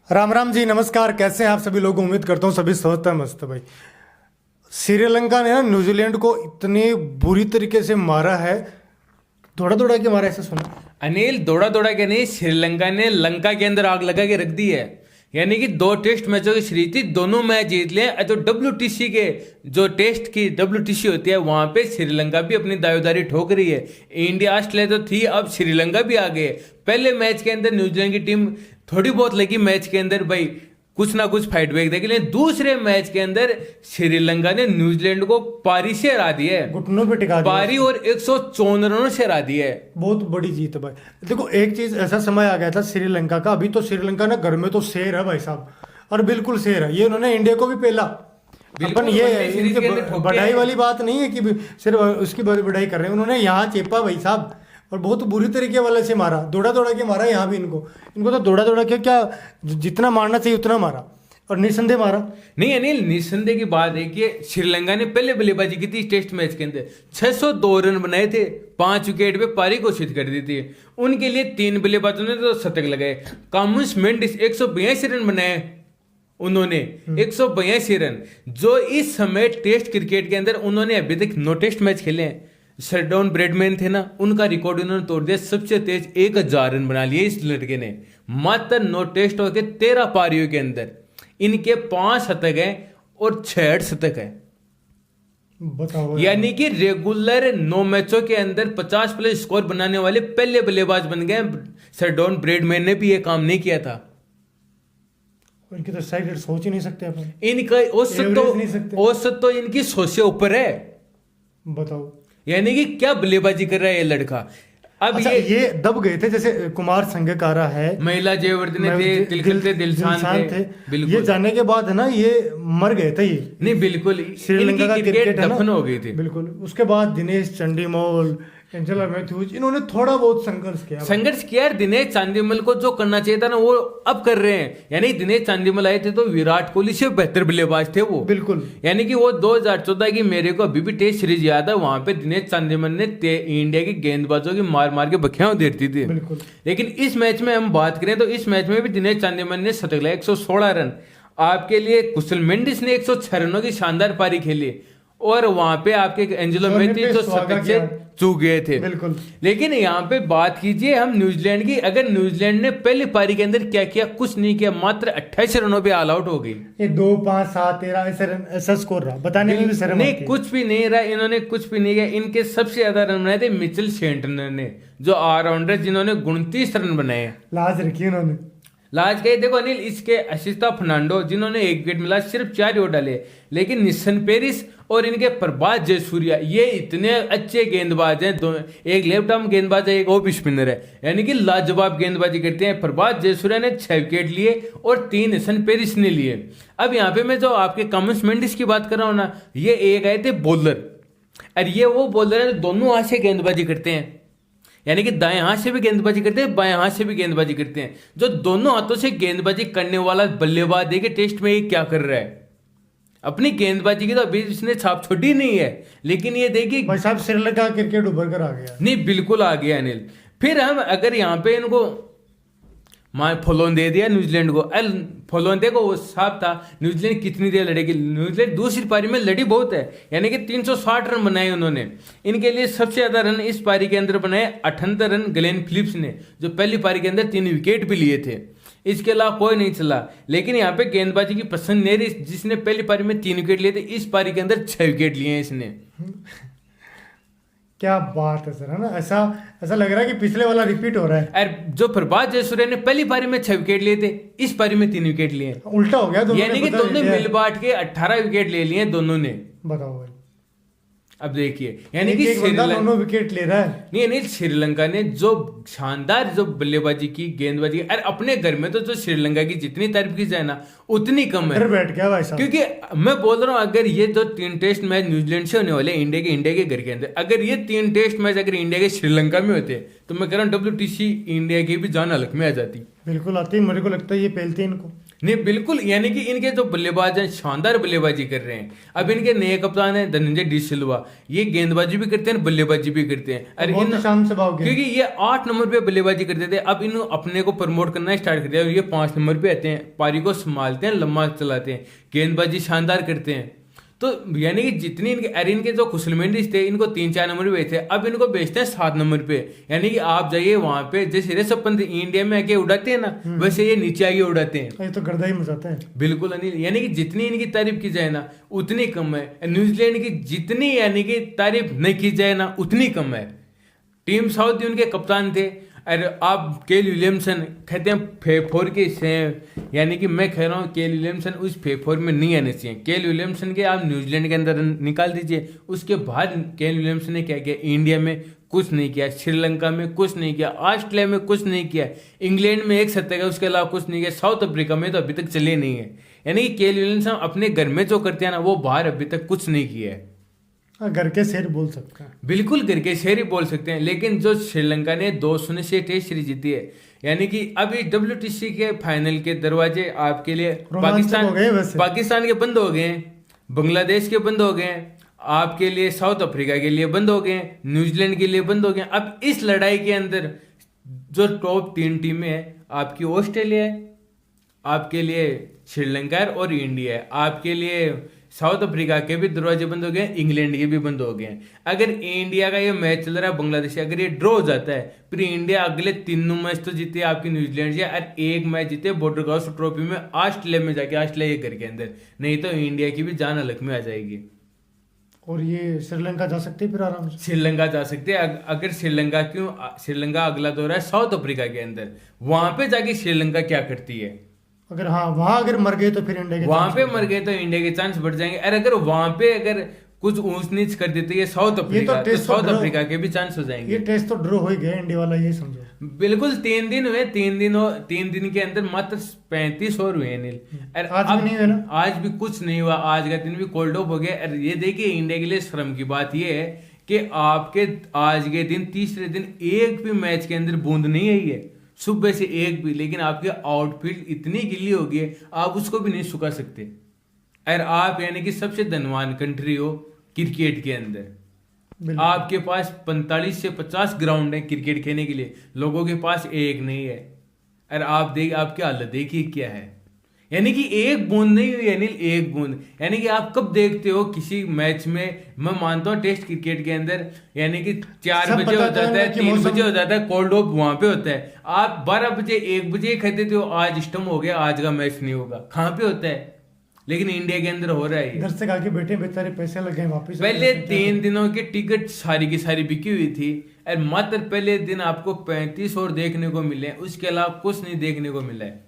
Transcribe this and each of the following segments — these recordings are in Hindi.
राम राम जी, नमस्कार। कैसे हैं आप सभी लोग? उम्मीद करता हूँ सभी स्वस्थ है, मस्त है भाई। श्रीलंका ने ना न्यूजीलैंड को इतनी बुरी तरीके से मारा है, दौड़ा दौड़ा के मारा, ऐसा सुना। अनिल, दौड़ा दौड़ा के नहीं, श्रीलंका ने लंका के अंदर आग लगा के रख दी है। यानी कि 2 टेस्ट मैचों की सीरीज थी, दोनों मैच जीत लिए। जो WTC के जो टेस्ट की WTC होती है वहां पे श्रीलंका भी अपनी दावेदारी ठोक रही है। इंडिया ऑस्ट्रेलिया तो थी, अब श्रीलंका भी आ गए। पहले मैच के अंदर न्यूजीलैंड की टीम थोड़ी बहुत लगी मैच के अंदर भाई, कुछ ना कुछ फाइट बैक देखी, लेकिन दूसरे मैच के अंदर श्रीलंका ने न्यूजीलैंड को पारी से हरा दिया है, घुटनों पे टिका दिया पारी, और 154 रनों से हरा दिया है। बहुत बड़ी जीत है भाई। देखो, एक चीज ऐसा समय आ गया था श्रीलंका का, अभी तो श्रीलंका ना घर में तो शेर है भाई साहब, और बिल्कुल शेर है। ये उन्होंने इंडिया को भी पेला। अपन ये इनके बढ़ाई वाली बात नहीं है कि सिर्फ उसकी बढ़ाई कर रहे हैं, उन्होंने यहाँ चेपा भाई साहब, और बहुत बुरी तरीके वाले से मारा, दौड़ा दौड़ा के मारा। यहाँ भी इनको तो दौड़ा दौड़ा के क्या, जितना मारना चाहिए उतना मारा, और निसंदेह मारा। नहीं अनिल, निसंदेह की बात है कि श्रीलंका ने पहले बल्लेबाजी की थी इस टेस्ट मैच के अंदर, 602 रन बनाए थे, 5 विकेट पे पारी घोषित कर दी थी। उनके लिए 3 बल्लेबाजों ने तो शतक लगाए। कामुस मेंडिस 182 रन बनाए उन्होंने, 182 रन, जो इस समय टेस्ट क्रिकेट के अंदर उन्होंने अभी तक 9 टेस्ट मैच खेले हैं। सरडॉन ब्रैडमैन थे ना, उनका रिकॉर्ड उन्होंने तोड़ दिया, सबसे तेज 1000 रन बना लिए इस लड़के ने, मात्र 9 टेस्ट के 13 पारियों के अंदर। इनके 5 शतक हैं और 66 शतक है। बताओ, यानी कि रेगुलर 9 मैचों के अंदर 50+ स्कोर बनाने वाले पहले बल्लेबाज बन गए। सरडॉन ब्रैडमैन ने भी यह काम नहीं किया था। इनकी तो स्ट्राइक रेट सोच ही नहीं सकते अपन। इनका औसत तो इनकी 100 से ऊपर है। बताओ, यानी कि क्या बल्लेबाजी कर रहा है ये लड़का। अब अच्छा, ये दब गए थे, जैसे कुमार संगकारा है, महिला जयवर्धने थे, तिलकल थे, दिलशान थे। बिल्कुल, ये जाने के बाद है ना, ये मर गए थे ये। नहीं बिल्कुल, श्रीलंका का क्रिकेट दफन हो गई थी। बिल्कुल। उसके बाद दिनेश चंडीमोल, एंजेला मैथ्यूज, इन्होंने थोड़ा बहुत संघर्ष किया यार। दिनेश चांदीमल को जो करना चाहिए था ना, वो अब कर रहे हैं। यानी दिनेश चांदीमल आए थे तो विराट कोहली से बेहतर बल्लेबाज थे वो। बिल्कुल। यानी कि वो 2014 की, मेरे को अभी भी टेस्ट सीरीज याद है, वहां पे दिनेश चांदीमल ने इंडिया के गेंदबाजों की मार मार के बखियां देती थी। बिल्कुल। लेकिन इस मैच में हम बात करें तो इस मैच में भी दिनेश चांदीमल ने शतक लगाया, 116 रन। आपके लिए कुशल मेंडिस ने 106 रनों की शानदार पारी खेली, और वहां पे आपके एंजेलो मैथ्यूज जो शतक से चूक गए थे। बिल्कुल। लेकिन यहाँ पे बात कीजिए हम न्यूजीलैंड की, अगर न्यूजीलैंड ने पहली पारी के अंदर क्या किया, कुछ नहीं किया, मात्र 28 रनों पे ऑल आउट हो गई। ये 2, 5, 7, 13 ऐसे रन, ऐसा स्कोर रहा, बताने में भी शर्म नहीं, आती है। कुछ भी नहीं रहा, इन्होंने कुछ भी नहीं किया। इनके सबसे ज्यादा रन बनाए थे मिचेल सेंटनर ने, जो ऑलराउंडर, जिन्होंने 29 रन बनाए। लाज रखी उन्होंने। लाज गए। देखो अनिल, इसके अशिस्ता फर्नांडो, जिन्होंने 1 विकेट मिला, सिर्फ 4 ही डाले। लेकिन निशन पेरिस और इनके प्रभात जयसूर्या, ये इतने अच्छे गेंदबाज हैं। एक लेफ्ट आर्म गेंदबाज है, एक ऑफ स्पिनर है, यानी कि लाजवाब गेंदबाजी करते हैं। प्रभात जयसूर्या ने 6 विकेट लिए और 3 निशन पेरिस ने लिए। अब यहाँ पे मैं जो आपके कॉमन्स मेंडिस की बात कर रहा हूँ ना, ये एक आए थे बॉलर, और ये वो बॉलर है दोनों हाथ से गेंदबाजी करते हैं। यानी कि दाएं हाथ से भी गेंदबाजी करते हैं, बाएं हाथ से भी गेंदबाजी करते हैं। जो दोनों हाथों से गेंदबाजी करने वाला बल्लेबाज देखिए टेस्ट में ये क्या कर रहा है। अपनी गेंदबाजी की तो अभी इसने छाप छोड़ी नहीं है, लेकिन ये देखिए भाई साहब, श्रीलंका क्रिकेट उभर कर आ गया। नहीं, बिल्कुल आ गया अनिल। फिर हम अगर यहाँ पे इनको फॉलोन दे दिया न्यूजीलैंड को, फॉलोन देखो वो साफ था, न्यूजीलैंड कितनी देर लड़ेगी। न्यूजीलैंड दूसरी पारी में लड़ी बहुत है, यानी कि 360 रन बनाए उन्होंने। इनके लिए सबसे ज्यादा रन इस पारी के अंदर बनाए 78 रन ग्लेन फिलिप्स ने, जो पहली पारी के अंदर 3 विकेट भी लिए थे। इसके अलावा कोई नहीं चला। लेकिन यहाँ पे गेंदबाजी की पसंद नहीं रही, जिसने पहली पारी में 3 विकेट लिए थे, इस पारी के अंदर 6 विकेट लिए हैं इसने। क्या बात है सर, है ना। ऐसा लग रहा है कि पिछले वाला रिपीट हो रहा है। और जो प्रभात जयसूर्या ने पहली पारी में 6 विकेट लिए थे, इस पारी में 3 विकेट लिए। उल्टा हो गया दोनों, यानी कि दोनों मिल बांट के 18 विकेट ले लिए दोनों ने। बताओ भाई। अब देखिए, यानी कि दोनों विकेट ले रहा है। नहीं, श्रीलंका ने जो शानदार जो बल्लेबाजी की, गेंदबाजी की, अरे अपने घर में तो जो श्रीलंका की जितनी तारीफ की जाए ना उतनी कम है। बैठ गया भाई साहब। क्योंकि मैं बोल रहा हूं, अगर ये जो 3 टेस्ट मैच न्यूजीलैंड से होने वाले इंडिया के घर के अंदर, अगर ये 3 टेस्ट मैच अगर इंडिया के श्रीलंका में होते, तो मैं कह रहा हूँ WTC इंडिया की भी जान हलक में आ जाती। बिल्कुल आती, मेरे को लगता है ये पहलते इनको। नहीं बिल्कुल, यानी कि इनके जो बल्लेबाज हैं शानदार बल्लेबाजी कर रहे हैं। अब इनके नए कप्तान हैं धनंजय डी सिल्वा, ये गेंदबाजी भी करते हैं बल्लेबाजी भी करते हैं। अरे बहुत शान से भाव क्योंकि ये 8 नंबर पे बल्लेबाजी करते थे, अब इन अपने को प्रमोट करना स्टार्ट कर दिया और ये 5 नंबर पे आते हैं, पारी को संभालते हैं, लम्बा चलाते हैं, गेंदबाजी शानदार करते हैं। तो यानी कि जितनी इनके जो कुशल मेंडिस थे इनको 3-4 नंबर पे थे, अब इनको बेचते हैं 7 नंबर पे। यानी कि आप जाइए वहां पे, जैसे ऋषभ पंत इंडिया में आके उड़ाते हैं ना, वैसे ये नीचे आके उड़ाते हैं। ये तो गर्दा ही मचाते हैं। बिल्कुल अनिल, यानी कि जितनी इनकी तारीफ की जाए ना उतनी कम है। न्यूजीलैंड की जितनी यानी कि तारीफ नहीं की जाए ना उतनी कम है। टीम साउथ उनके कप्तान थे, अरे आप केल विलियमसन कहते हैं फेफोर के से, यानी कि मैं कह रहा हूँ केल विलियमसन उस फेफोर में नहीं आने चाहिए। केल विलियमसन के आप न्यूजीलैंड के अंदर निकाल दीजिए, उसके बाद केल विलियमसन ने क्या किया, इंडिया में कुछ नहीं किया, श्रीलंका में कुछ नहीं किया, ऑस्ट्रेलिया में कुछ नहीं किया, इंग्लैंड में एक शतक है, उसके अलावा कुछ नहीं किया, साउथ अफ्रीका में तो अभी तक चले नहीं है। यानी कि केल विलियमसन अपने घर में जो करते हैं ना वो बाहर अभी तक कुछ नहीं किया है। घर के शेर बोल सकते हैं, बिल्कुल घर के शेर ही बोल सकते हैं। लेकिन जो श्रीलंका ने 2-0 से टेस्ट सीरीज जीती है, यानी कि अभी WTC के फाइनल के दरवाजे आपके लिए पाकिस्तान के बंद हो गए हैं, बांग्लादेश के बंद हो गए हैं, आपके लिए साउथ अफ्रीका के लिए बंद हो गए हैं, न्यूजीलैंड के लिए बंद हो गए हैं। अब इस लड़ाई के अंदर जो टॉप 3 टीमें हैं, आपकी ऑस्ट्रेलिया है, आपके लिए श्रीलंका है और इंडिया है, आपके लिए साउथ अफ्रीका के भी दरवाजे बंद हो गए, इंग्लैंड के भी बंद हो गए। अगर इंडिया का ये मैच चल रहा है बांग्लादेश से, अगर ये ड्रॉ हो जाता है, फिर इंडिया अगले 3 मैच तो जीते आपकी न्यूजीलैंड से, और 1 मैच जीते बॉर्डर गावस्कर ट्रॉफी में ऑस्ट्रेलिया में जाके, ऑस्ट्रेलिया के घर के अंदर, नहीं तो इंडिया की भी जान अलग में आ जाएगी। और ये श्रीलंका जा सकती है फिर आराम से, श्रीलंका जा सकते हैं। अगर श्रीलंका अगला दौरा है साउथ अफ्रीका के अंदर, वहां पे जाके श्रीलंका क्या करती है, अगर हाँ वहां अगर मर गए तो फिर इंडिया के वहां पे मर गए तो इंडिया के चांस बढ़ जाएंगे। और अगर वहां पे अगर कुछ ऊंच नीच कर देते है साउथ अफ्रीका, तो साउथ अफ्रीका के भी चांस हो जाएंगे। ये टेस्ट तो ड्रॉ हो ही गया इंडिया वाला, ये समझो। बिल्कुल 3 दिन हुए, 3 दिन के अंदर मात्र 35 और हुए अनिल। आज भी नहीं हुए ना, आज भी कुछ नहीं हुआ, आज का दिन भी कोल्ड ऑफ हो गया। और ये देखिए इंडिया के लिए शर्म की बात ये है कि आपके आज के दिन तीसरे दिन एक भी मैच के अंदर बूंद नहीं आई है, सुबह से एक भी, लेकिन आपके आउटफील्ड इतनी गिल्ली हो गई है आप उसको भी नहीं सुखा सकते। और आप यानी कि सबसे धनवान कंट्री हो क्रिकेट के अंदर, आपके पास 45 से 50 ग्राउंड है क्रिकेट खेलने के लिए, लोगों के पास एक नहीं है। और आप देख आपकी हालत देखिए क्या है, यानी कि एक बूंद नहीं हुई अनिल, एक बूंद। यानी कि आप कब देखते हो किसी मैच में, मैं मानता हूँ टेस्ट क्रिकेट के अंदर यानी कि 4 बजे हो जाता है, 3 बजे हो जाता है, कोल्ड ऑफ वहां पे होता है, आप 12 बजे 1 बजे कहते थे आज स्टम्प हो गया, आज का मैच नहीं होगा, कहाँ पे होता है। लेकिन इंडिया के अंदर हो रहा है, घर से आके बैठे बेचारे पैसे लग गए वापस। पहले 3 दिनों की टिकट सारी की सारी बिकी हुई थी, और मात्र पहले दिन आपको 35 और देखने को मिले, उसके अलावा कुछ नहीं देखने को मिला है।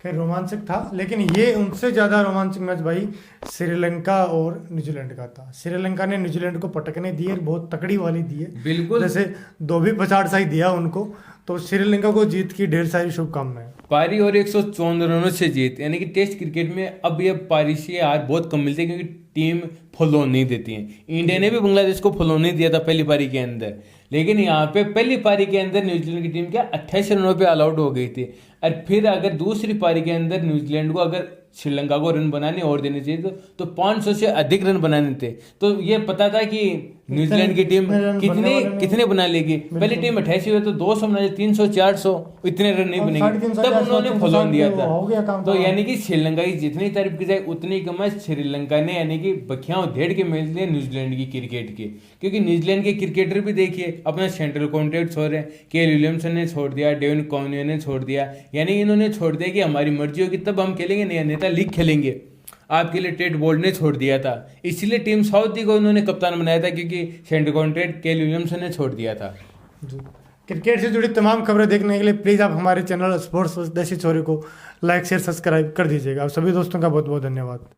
खैर रोमांचक था, लेकिन ये उनसे ज्यादा रोमांचक मैच भाई श्रीलंका और न्यूजीलैंड का था। श्रीलंका ने न्यूजीलैंड को पटकने दी है, बहुत तकड़ी वाली दी है, बिल्कुल जैसे धोबी पछाड़ सा ही दिया उनको। तो श्रीलंका को जीत की ढेर सारी शुभकामनाएं। पारी और 114 रनों से जीत, यानी कि टेस्ट क्रिकेट में अब ये पारी से हार बहुत कम मिलती है क्योंकि टीम फॉलो नहीं देती है। इंडिया ने भी बांग्लादेश को फॉलो नहीं दिया था पहली पारी के अंदर, लेकिन यहाँ पे पहली पारी के अंदर न्यूजीलैंड की टीम क्या 28 रनों पे ऑल आउट हो गई थी। और फिर अगर दूसरी पारी के अंदर न्यूजीलैंड को अगर श्रीलंका को रन बनाने और देने चाहिए तो 500 से अधिक रन बनाने थे। तो ये पता था कि न्यूजीलैंड की टीम कितने बना लेगी। पहली टीम 88 हुई तो 200 बना, 300 400 इतने रन नहीं बनेंगे, तब उन्होंने फॉलो दिया था। तो यानी कि श्रीलंका की जितनी तारीफ की जाए उतनी कम है। श्रीलंका ने यानी कि बखियां उधेड़ के मिल दिए न्यूजीलैंड की क्रिकेट की, क्योंकि न्यूजीलैंड के क्रिकेटर भी देखिए अपना सेंट्रल कॉन्ट्रैक्ट छोड़ रहे हैं। केल विलियमसन ने छोड़ दिया, डेविन कॉन्वे ने छोड़ दिया, यानी इन्होंने छोड़ दिया कि हमारी मर्जी होगी तब हम खेलेंगे, नहीं अन्यथा लीग खेलेंगे। आपके लिए टेड बोल्ट ने छोड़ दिया था, इसलिए टीम साउथ को उन्होंने कप्तान बनाया था क्योंकि सेंट्रल कॉन्ट्रैक्ट केल विलियमसन ने छोड़ दिया था। क्रिकेट से जुड़ी तमाम खबरें देखने के लिए प्लीज़ आप हमारे चैनल स्पोर्ट्स देसी चोरी को लाइक शेयर सब्सक्राइब कर दीजिएगा। आप सभी दोस्तों का बहुत बहुत धन्यवाद।